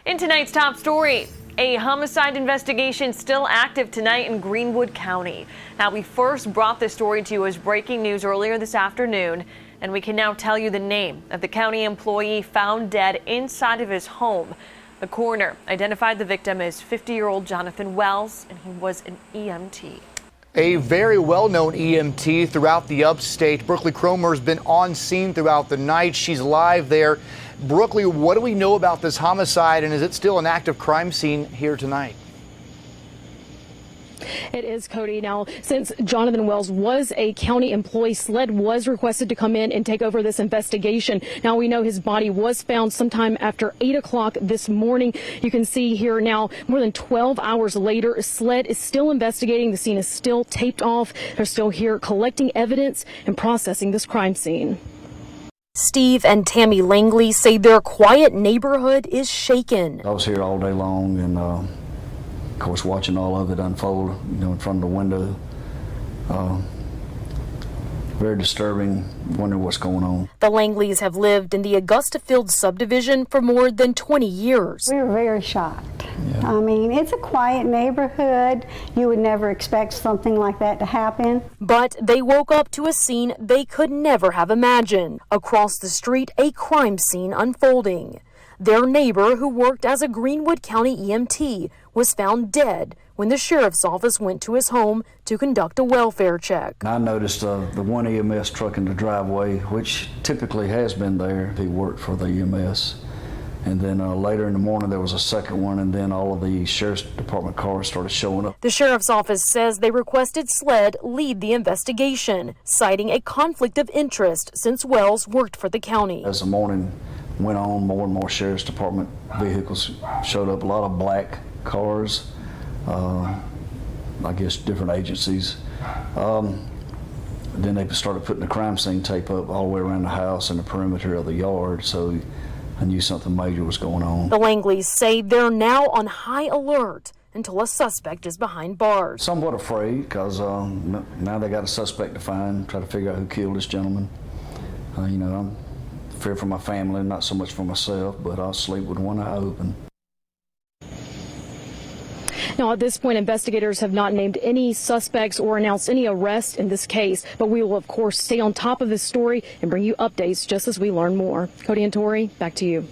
In tonight's top story, a homicide investigation still active tonight in Greenwood County. Now, we first brought this story to you as breaking news earlier this afternoon, and we can now tell you the name of the county employee found dead inside of his home. The coroner identified the victim as 50-year-old Jonathan Wells, and he was an EMT. A very well-known EMT throughout the upstate. Brookley CROMER has been on scene throughout the night. She's live there. Brookley, what do we know about this homicide, and is it still an active crime scene here tonight? It is, Cody. Now, since Jonathan Wells was a county employee, SLED was requested to come in and take over this investigation. Now, we know his body was found sometime after 8 o'clock this morning. You can see here now, more than 12 hours later, SLED is still investigating. The scene is still taped off. They're still here collecting evidence and processing this crime scene. Steve and Tammy Langley say their quiet neighborhood is shaken. I was here all day long and, of course, watching all of it unfold, in front of the window. Very disturbing, wondering what's going on. The Langleys have lived in the Augusta Field subdivision for more than 20 years. We were very shocked. Yeah. I mean, it's a quiet neighborhood. You would never expect something like that to happen. But they woke up to a scene they could never have imagined. Across the street, a crime scene unfolding. Their neighbor, who worked as a Greenwood County EMT, was found dead when the sheriff's office went to his home to conduct a welfare check. I noticed the one EMS truck in the driveway, which typically has been there. He worked for the EMS. And then later in the morning, there was a second one, and then all of the sheriff's department cars started showing up. The sheriff's office says they requested SLED lead the investigation, citing a conflict of interest since Wells worked for the county. As the morning went on, more and more sheriff's department vehicles showed up, a lot of black cars, I guess different agencies. Then they started putting the crime scene tape up all the way around the house and the perimeter of the yard, so I knew something major was going on. The Langleys say they're now on high alert until a suspect is behind bars. Somewhat afraid because now they got a suspect to find, try to figure out who killed this gentleman. I'm fear for my family, not so much for myself, but I'll sleep with one eye open. Now, at this point, investigators have not named any suspects or announced any arrests in this case, but we will, of course, stay on top of this story and bring you updates just as we learn more. Cody and Tori, back to you.